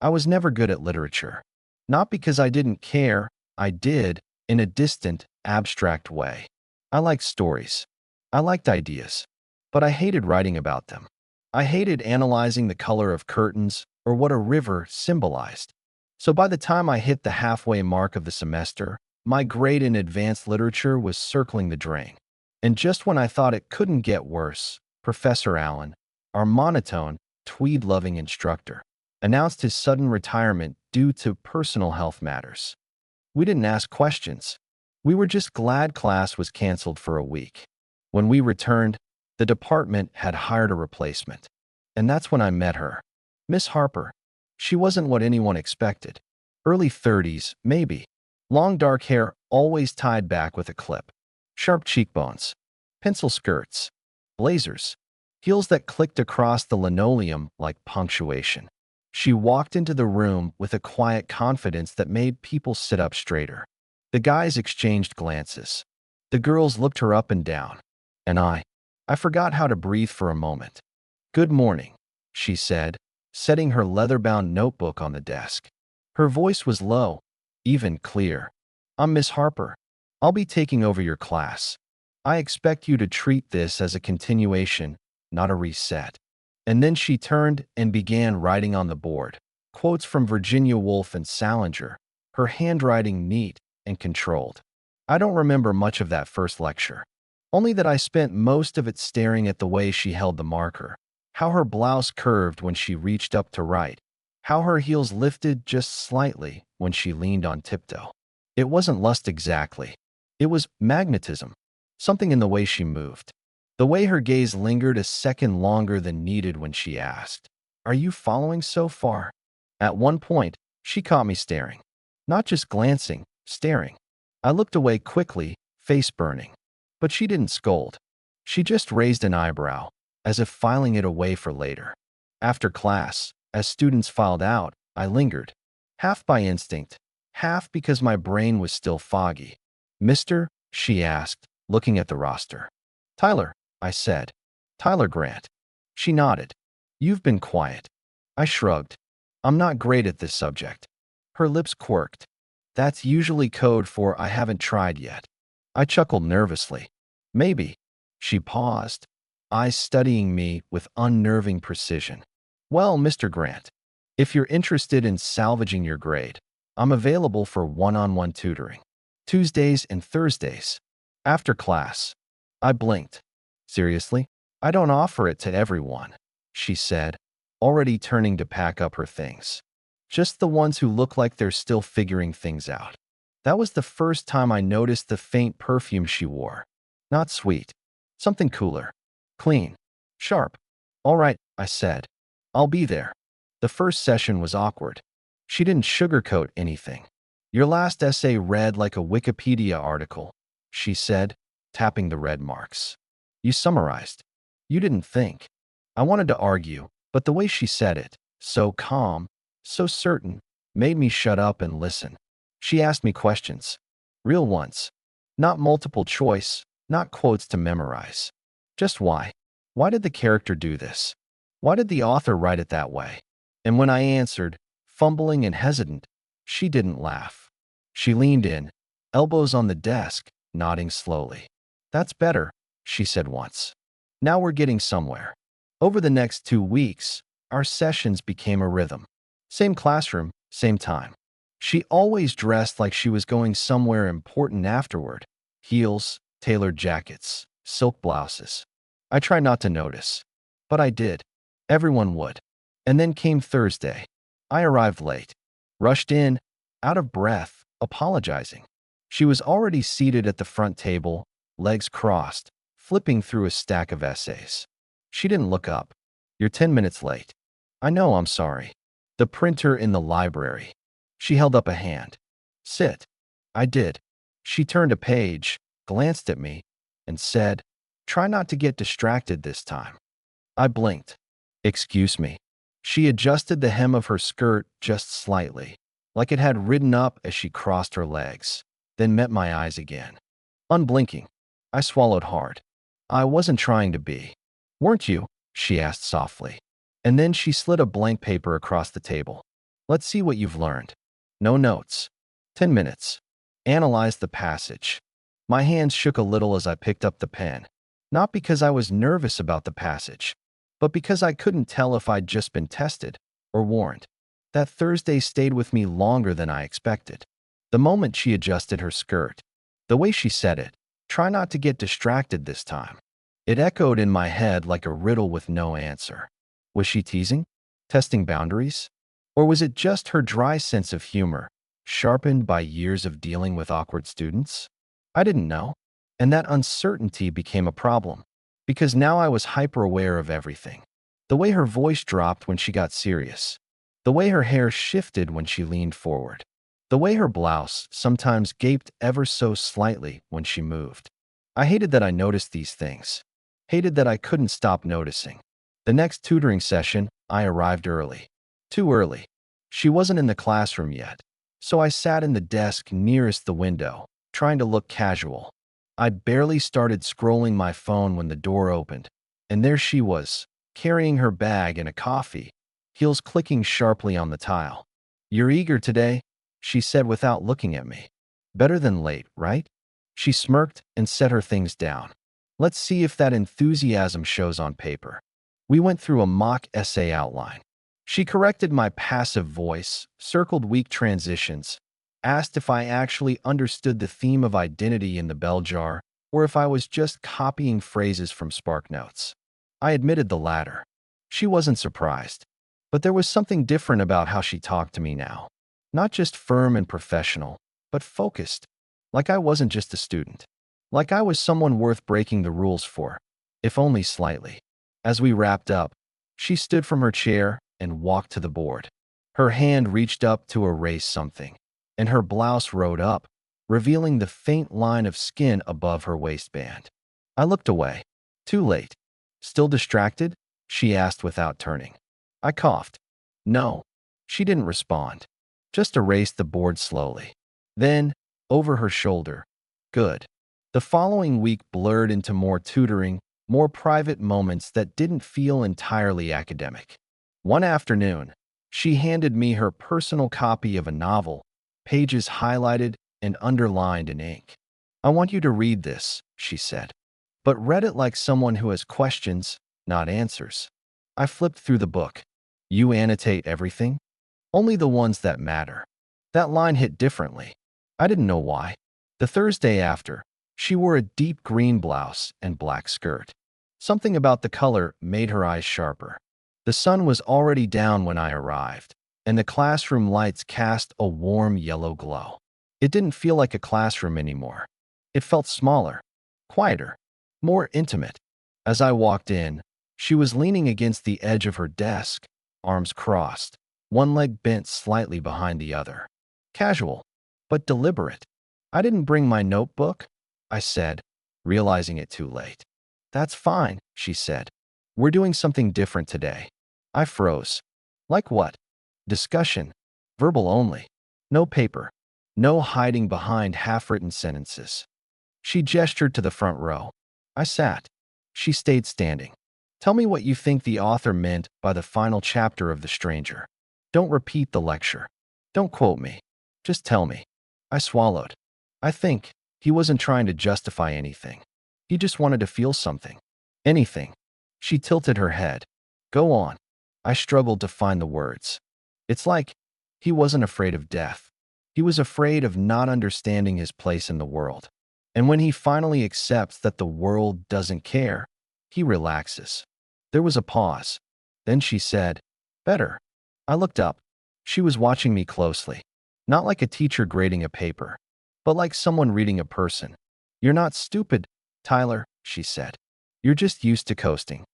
I was never good at literature. Not because I didn't care, I did, in a distant, abstract way. I liked stories. I liked ideas. But I hated writing about them. I hated analyzing the color of curtains or what a river symbolized. So by the time I hit the halfway mark of the semester, my grade in advanced literature was circling the drain. And just when I thought it couldn't get worse, Professor Allen, our monotone, tweed-loving instructor, announced his sudden retirement due to personal health matters. We didn't ask questions. We were just glad class was canceled for a week. When we returned, the department had hired a replacement. And that's when I met her. Miss Harper. She wasn't what anyone expected. Early 30s, maybe. Long dark hair, always tied back with a clip. Sharp cheekbones. Pencil skirts. Blazers. Heels that clicked across the linoleum like punctuation. She walked into the room with a quiet confidence that made people sit up straighter. The guys exchanged glances. The girls looked her up and down. And I forgot how to breathe for a moment. "Good morning," she said, setting her leather-bound notebook on the desk. Her voice was low, even clear. "I'm Miss Harper. I'll be taking over your class. I expect you to treat this as a continuation, not a reset." And then she turned and began writing on the board, quotes from Virginia Woolf and Salinger, her handwriting neat and controlled. I don't remember much of that first lecture, only that I spent most of it staring at the way she held the marker, how her blouse curved when she reached up to write, how her heels lifted just slightly when she leaned on tiptoe. It wasn't lust exactly. It was magnetism, something in the way she moved. The way her gaze lingered a second longer than needed when she asked, "Are you following so far?" At one point, she caught me staring. Not just glancing, staring. I looked away quickly, face burning. But she didn't scold. She just raised an eyebrow, as if filing it away for later. After class, as students filed out, I lingered. Half by instinct, half because my brain was still foggy. "Mister?" she asked, looking at the roster. "Tyler," I said. "Tyler Grant." She nodded. "You've been quiet." I shrugged. "I'm not great at this subject." Her lips quirked. "That's usually code for I haven't tried yet." I chuckled nervously. "Maybe." She paused, eyes studying me with unnerving precision. "Well, Mr. Grant, if you're interested in salvaging your grade, I'm available for one-on-one tutoring. Tuesdays and Thursdays. After class." I blinked. "Seriously? I don't offer it to everyone," she said, already turning to pack up her things. "Just the ones who look like they're still figuring things out." That was the first time I noticed the faint perfume she wore. Not sweet. Something cooler. Clean. Sharp. "All right," I said. "I'll be there." The first session was awkward. She didn't sugarcoat anything. "Your last essay read like a Wikipedia article," she said, tapping the red marks. "You summarized. You didn't think." I wanted to argue, but the way she said it, so calm, so certain, made me shut up and listen. She asked me questions. Real ones. Not multiple choice, not quotes to memorize. Just why. Why did the character do this? Why did the author write it that way? And when I answered, fumbling and hesitant, she didn't laugh. She leaned in, elbows on the desk, nodding slowly. "That's better," she said once. "Now we're getting somewhere." Over the next 2 weeks, our sessions became a rhythm. Same classroom, same time. She always dressed like she was going somewhere important afterward. Heels, tailored jackets, silk blouses. I tried not to notice, but I did. Everyone would. And then came Thursday. I arrived late, rushed in, out of breath, apologizing. She was already seated at the front table, legs crossed, flipping through a stack of essays. She didn't look up. "You're 10 minutes late." "I know, I'm sorry." "The printer in the library." She held up a hand. "Sit." I did. She turned a page, glanced at me, and said, "Try not to get distracted this time." I blinked. "Excuse me." She adjusted the hem of her skirt just slightly, like it had ridden up as she crossed her legs, then met my eyes again. Unblinking, I swallowed hard. "I wasn't trying to be." "Weren't you?" she asked softly. And then she slid a blank paper across the table. Let's see what you've learned. No notes. 10 minutes. Analyze the passage. My hands shook a little as I picked up the pen. Not because I was nervous about the passage, but because I couldn't tell if I'd just been tested or warned. That Thursday stayed with me longer than I expected. The moment she adjusted her skirt, the way she said it, "Try not to get distracted this time." It echoed in my head like a riddle with no answer. Was she teasing? Testing boundaries? Or was it just her dry sense of humor, sharpened by years of dealing with awkward students? I didn't know. And that uncertainty became a problem, because now I was hyper-aware of everything. The way her voice dropped when she got serious. The way her hair shifted when she leaned forward. The way her blouse sometimes gaped ever so slightly when she moved. I hated that I noticed these things. Hated that I couldn't stop noticing. The next tutoring session, I arrived early. Too early. She wasn't in the classroom yet, so I sat in the desk nearest the window, trying to look casual. I'd barely started scrolling my phone when the door opened, and there she was, carrying her bag and a coffee, heels clicking sharply on the tile. "You're eager today," she said without looking at me. "Better than late, right?" She smirked and set her things down. Let's see if that enthusiasm shows on paper. We went through a mock essay outline. She corrected my passive voice, circled weak transitions, asked if I actually understood the theme of identity in the bell jar, or if I was just copying phrases from SparkNotes. I admitted the latter. She wasn't surprised, but there was something different about how she talked to me now. Not just firm and professional, but focused, like I wasn't just a student. Like I was someone worth breaking the rules for, if only slightly. As we wrapped up, she stood from her chair and walked to the board. Her hand reached up to erase something, and her blouse rode up, revealing the faint line of skin above her waistband. I looked away. Too late. "Still distracted?" she asked without turning. I coughed. "No." She didn't respond, just erased the board slowly. Then, over her shoulder, "Good." The following week blurred into more tutoring, more private moments that didn't feel entirely academic. One afternoon, she handed me her personal copy of a novel, pages highlighted and underlined in ink. "I want you to read this," she said, but read it like someone who has questions, not answers. I flipped through the book. "You annotate everything?" "Only the ones that matter." That line hit differently. I didn't know why. The Thursday after, she wore a deep green blouse and black skirt. Something about the color made her eyes sharper. The sun was already down when I arrived, and the classroom lights cast a warm yellow glow. It didn't feel like a classroom anymore. It felt smaller, quieter, more intimate. As I walked in, she was leaning against the edge of her desk, arms crossed, one leg bent slightly behind the other. Casual, but deliberate. "I didn't bring my notebook," I said, realizing it too late. "That's fine," she said. "We're doing something different today." I froze. Like what? Discussion. Verbal only. No paper. No hiding behind half-written sentences. She gestured to the front row. I sat. She stayed standing. "Tell me what you think the author meant by the final chapter of The Stranger. Don't repeat the lecture. Don't quote me. Just tell me." I swallowed. "I think he wasn't trying to justify anything. He just wanted to feel something." "Anything." She tilted her head. "Go on." I struggled to find the words. "It's like he wasn't afraid of death. He was afraid of not understanding his place in the world. And when he finally accepts that the world doesn't care, he relaxes." There was a pause. Then she said, "Better." I looked up. She was watching me closely. Not like a teacher grading a paper, but like someone reading a person. "You're not stupid, Tyler," she said. "You're just used to coasting.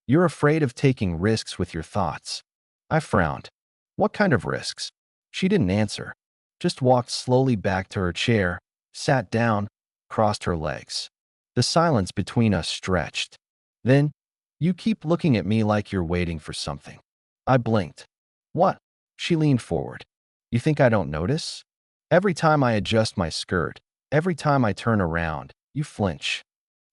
You're afraid of taking risks with your thoughts." I frowned. "What kind of risks?" She didn't answer, just walked slowly back to her chair, sat down, crossed her legs. The silence between us stretched. Then, "You keep looking at me like you're waiting for something." I blinked. "What?" She leaned forward. "You think I don't notice? Every time I adjust my skirt, every time I turn around, you flinch."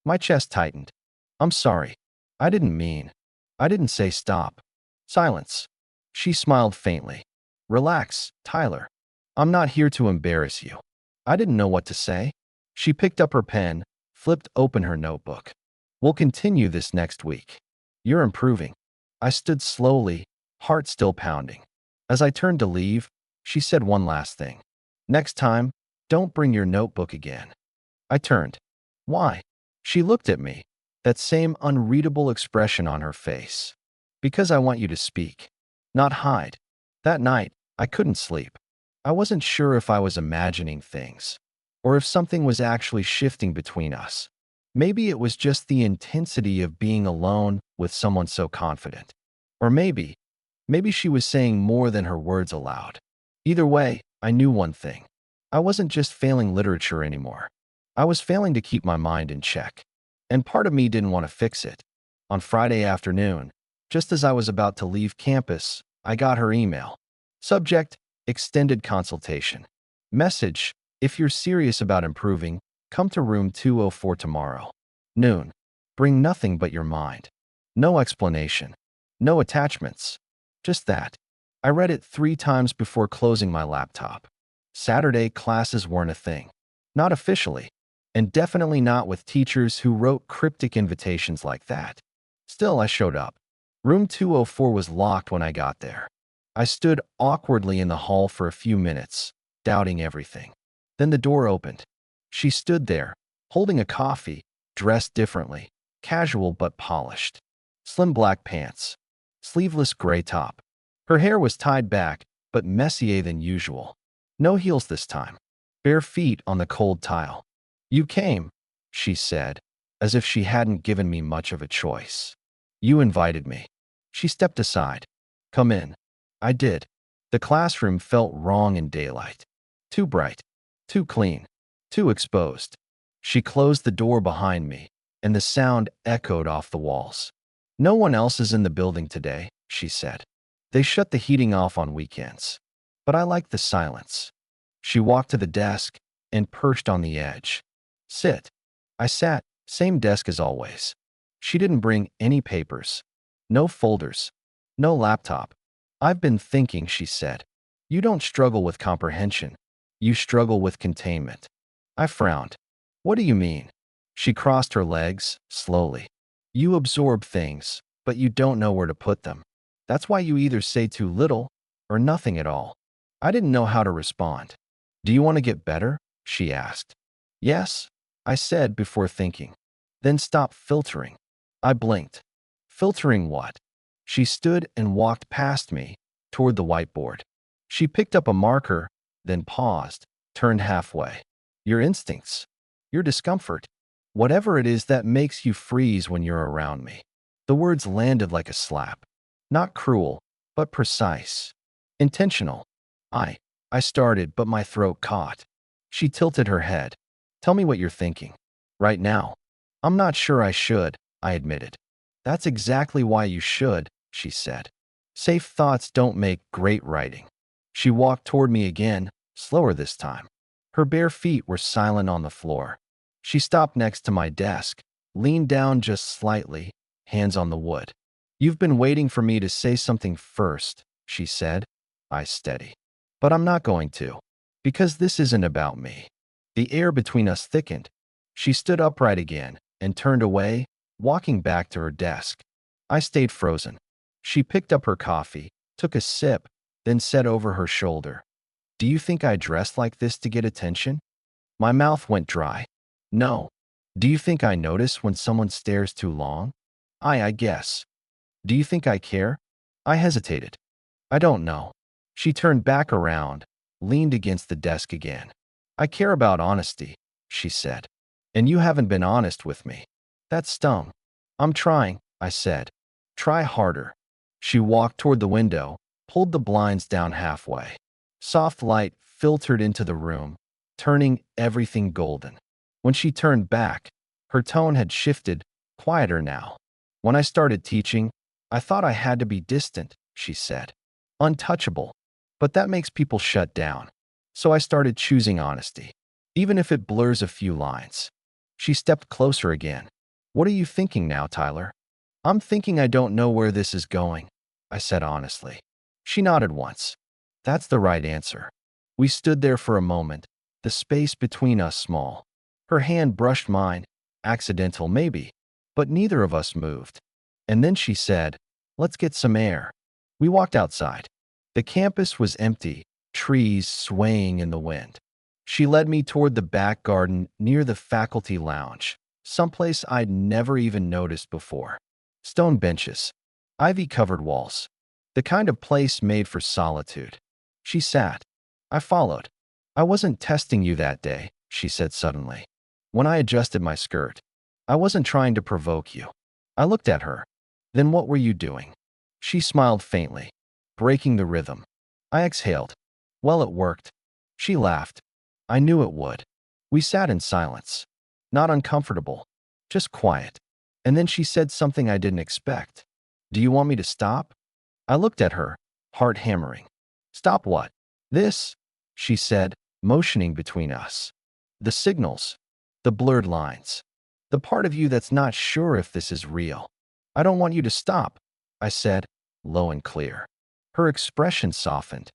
My chest tightened. "I'm sorry. I didn't mean. I didn't say stop." Silence. She smiled faintly. Relax, Tyler. I'm not here to embarrass you. I didn't know what to say. She picked up her pen, flipped open her notebook. We'll continue this next week. You're improving. I stood slowly, heart still pounding. As I turned to leave, she said one last thing. Next time, don't bring your notebook again. I turned. Why? She looked at me, that same unreadable expression on her face. Because I want you to speak, not hide. That night, I couldn't sleep. I wasn't sure if I was imagining things, or if something was actually shifting between us. Maybe it was just the intensity of being alone with someone so confident. Or maybe she was saying more than her words aloud. Either way, I knew one thing. I wasn't just failing literature anymore. I was failing to keep my mind in check. And part of me didn't want to fix it. On Friday afternoon, just as I was about to leave campus, I got her email. Subject: extended consultation. Message: if you're serious about improving, come to room 204 tomorrow. Noon. Bring nothing but your mind. No explanation. No attachments. Just that. I read it 3 times before closing my laptop. Saturday classes weren't a thing. Not officially. And definitely not with teachers who wrote cryptic invitations like that. Still, I showed up. Room 204 was locked when I got there. I stood awkwardly in the hall for a few minutes, doubting everything. Then the door opened. She stood there, holding a coffee, dressed differently, casual but polished. Slim black pants, sleeveless gray top. Her hair was tied back, but messier than usual. No heels this time. Bare feet on the cold tile. You came, she said, as if she hadn't given me much of a choice. You invited me. She stepped aside. Come in. I did. The classroom felt wrong in daylight. Too bright. Too clean. Too exposed. She closed the door behind me, and the sound echoed off the walls. No one else is in the building today, she said. They shut the heating off on weekends. But I like the silence. She walked to the desk and perched on the edge. Sit. I sat, same desk as always. She didn't bring any papers. No folders. No laptop. I've been thinking, she said. You don't struggle with comprehension. You struggle with containment. I frowned. What do you mean? She crossed her legs, slowly. You absorb things, but you don't know where to put them. That's why you either say too little or nothing at all. I didn't know how to respond. Do you want to get better? She asked. Yes, I said before thinking. Then stop filtering. I blinked. Filtering what? She stood and walked past me, toward the whiteboard. She picked up a marker, then paused, turned halfway. Your instincts. Your discomfort. Whatever it is that makes you freeze when you're around me. The words landed like a slap. Not cruel, but precise. Intentional. I started, but my throat caught. She tilted her head. Tell me what you're thinking. Right now. I'm not sure I should, I admitted. That's exactly why you should, she said. Safe thoughts don't make great writing. She walked toward me again, slower this time. Her bare feet were silent on the floor. She stopped next to my desk, leaned down just slightly, hands on the wood. You've been waiting for me to say something first, she said. I steady. But I'm not going to. Because this isn't about me. The air between us thickened. She stood upright again and turned away, walking back to her desk. I stayed frozen. She picked up her coffee, took a sip, then said over her shoulder, Do you think I dress like this to get attention? My mouth went dry. No. Do you think I notice when someone stares too long? I guess. Do you think I care? I hesitated. I don't know. She turned back around, leaned against the desk again. I care about honesty, she said. And you haven't been honest with me. That stung. I'm trying, I said. Try harder. She walked toward the window, pulled the blinds down halfway. Soft light filtered into the room, turning everything golden. When she turned back, her tone had shifted, quieter now. When I started teaching, I thought I had to be distant, she said. Untouchable. But that makes people shut down. So I started choosing honesty, even if it blurs a few lines. She stepped closer again. What are you thinking now, Tyler? I'm thinking I don't know where this is going, I said honestly. She nodded once. That's the right answer. We stood there for a moment, the space between us small. Her hand brushed mine, accidental maybe, but neither of us moved. And then she said, "Let's get some air." We walked outside. The campus was empty, trees swaying in the wind. She led me toward the back garden near the faculty lounge, someplace I'd never even noticed before. Stone benches, ivy-covered walls, the kind of place made for solitude. She sat. I followed. "I wasn't testing you that day," she said suddenly. When I adjusted my skirt, "I wasn't trying to provoke you." I looked at her. "Then what were you doing?" She smiled faintly, breaking the rhythm. I exhaled. "Well, it worked." She laughed. I knew it would. We sat in silence. Not uncomfortable, just quiet. And then she said something I didn't expect. "Do you want me to stop?" I looked at her, heart hammering. "Stop what?" "This," she said, motioning between us. "The signals, the blurred lines, the part of you that's not sure if this is real." "I don't want you to stop," I said, low and clear. Her expression softened.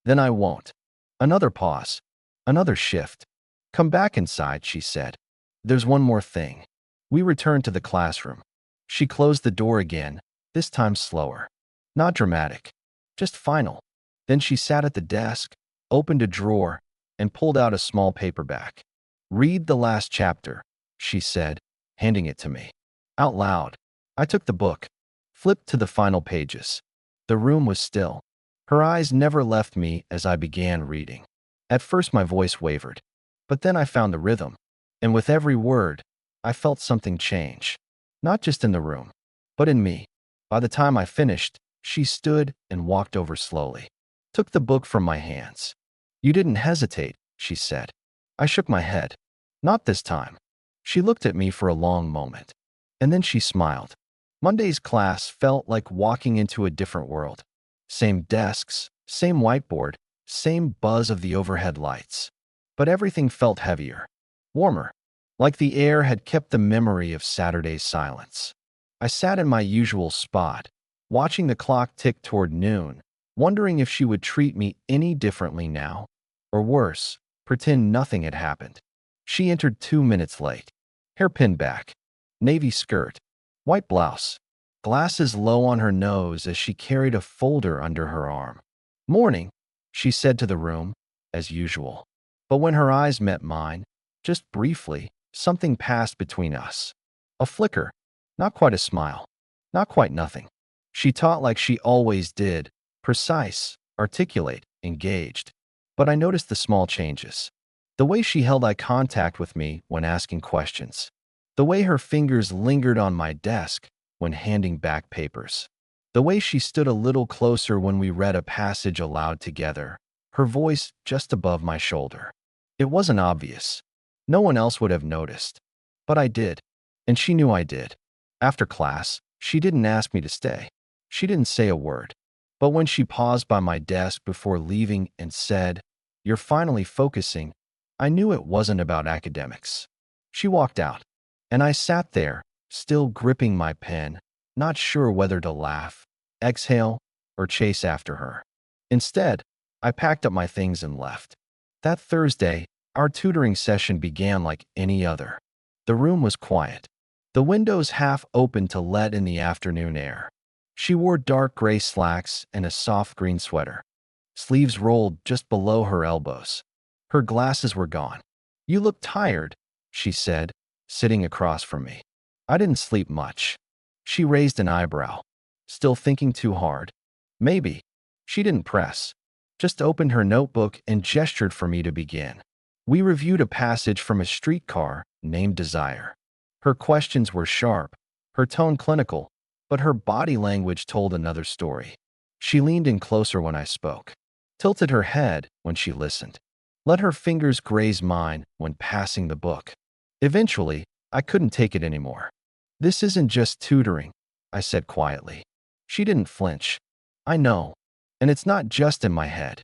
"Then I won't." Another pause. Another shift. "Come back inside," she said. "There's one more thing." We returned to the classroom. She closed the door again, this time slower. Not dramatic, just final. Then she sat at the desk, opened a drawer, and pulled out a small paperback. "Read the last chapter," she said, handing it to me. Out loud. I took the book, flipped to the final pages. The room was still. Her eyes never left me as I began reading. At first my voice wavered, but then I found the rhythm, and with every word, I felt something change. Not just in the room, but in me. By the time I finished, she stood and walked over slowly, took the book from my hands. "You didn't hesitate," she said. I shook my head. "Not this time." She looked at me for a long moment, and then she smiled. Monday's class felt like walking into a different world. Same desks, same whiteboard, same buzz of the overhead lights. But everything felt heavier, warmer, like the air had kept the memory of Saturday's silence. I sat in my usual spot, watching the clock tick toward noon, wondering if she would treat me any differently now, or worse, pretend nothing had happened. She entered 2 minutes late. Hair pinned back, navy skirt, white blouse, glasses low on her nose as she carried a folder under her arm. "Morning," she said to the room, as usual. But when her eyes met mine, just briefly, something passed between us. A flicker, not quite a smile, not quite nothing. She taught like she always did, precise, articulate, engaged. But I noticed the small changes. The way she held eye contact with me when asking questions. The way her fingers lingered on my desk when handing back papers. The way she stood a little closer when we read a passage aloud together, her voice just above my shoulder. It wasn't obvious. No one else would have noticed. But I did, and she knew I did. After class, she didn't ask me to stay. She didn't say a word. But when she paused by my desk before leaving and said, "You're finally focusing," I knew it wasn't about academics. She walked out, and I sat there, still gripping my pen, not sure whether to laugh, exhale, or chase after her. Instead, I packed up my things and left. That Thursday, our tutoring session began like any other. The room was quiet, the windows half open to let in the afternoon air. She wore dark gray slacks and a soft green sweater, sleeves rolled just below her elbows. Her glasses were gone. "You look tired," she said, sitting across from me. "I didn't sleep much." She raised an eyebrow. "Still thinking too hard?" "Maybe." She didn't press, just opened her notebook and gestured for me to begin. We reviewed a passage from a streetcar named Desire. Her questions were sharp, her tone clinical, but her body language told another story. She leaned in closer when I spoke, tilted her head when she listened, let her fingers graze mine when passing the book. Eventually, I couldn't take it anymore. "This isn't just tutoring," I said quietly. She didn't flinch. "I know. And it's not just in my head."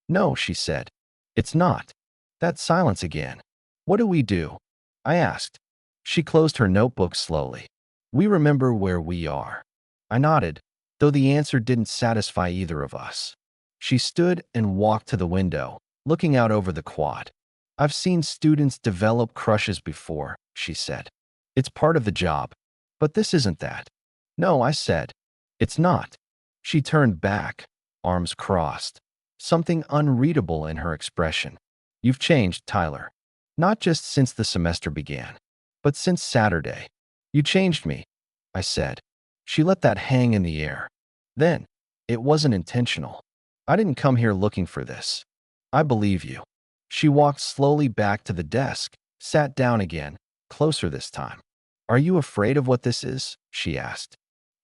"No," she said. "It's not." That silence again. "What do we do?" I asked. She closed her notebook slowly. "We remember where we are." I nodded, though the answer didn't satisfy either of us. She stood and walked to the window, looking out over the quad. I've seen students develop crushes before, she said. It's part of the job. But this isn't that. No, I said. It's not. She turned back, arms crossed, something unreadable in her expression. You've changed, Tyler. Not just since the semester began, but since Saturday. You changed me, I said. She let that hang in the air. Then, it wasn't intentional. I didn't come here looking for this. I believe you. She walked slowly back to the desk, sat down again, closer this time. Are you afraid of what this is? She asked.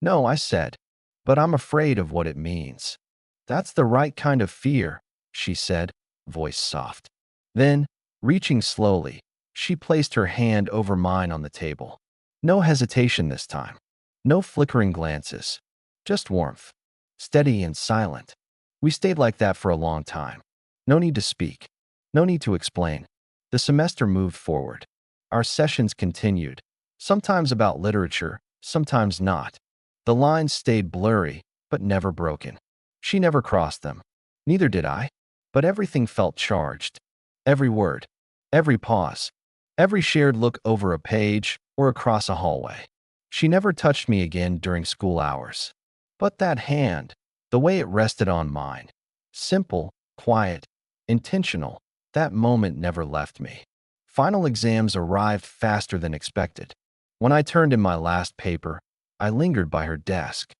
No, I said, but I'm afraid of what it means. That's the right kind of fear, she said, voice soft. Then, reaching slowly, she placed her hand over mine on the table. No hesitation this time. No flickering glances. Just warmth. Steady and silent. We stayed like that for a long time. No need to speak. No need to explain. The semester moved forward. Our sessions continued, sometimes about literature, sometimes not. The lines stayed blurry, but never broken. She never crossed them. Neither did I. But everything felt charged. Every word, every pause, every shared look over a page or across a hallway. She never touched me again during school hours. But that hand, the way it rested on mine, simple, quiet, intentional, that moment never left me. Final exams arrived faster than expected. When I turned in my last paper, I lingered by her desk.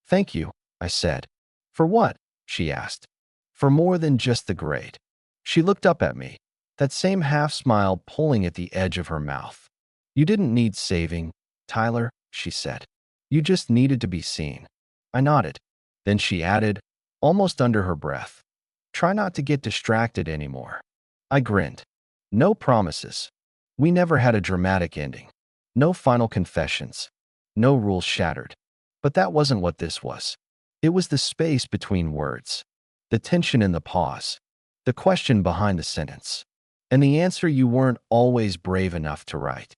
Thank you, I said. For what? She asked. For more than just the grade. She looked up at me, that same half-smile pulling at the edge of her mouth. You didn't need saving, Tyler, she said. You just needed to be seen. I nodded. Then she added, almost under her breath, try not to get distracted anymore. I grinned. No promises. We never had a dramatic ending. No final confessions. No rules shattered. But that wasn't what this was. It was the space between words, the tension in the pause, the question behind the sentence, and the answer you weren't always brave enough to write.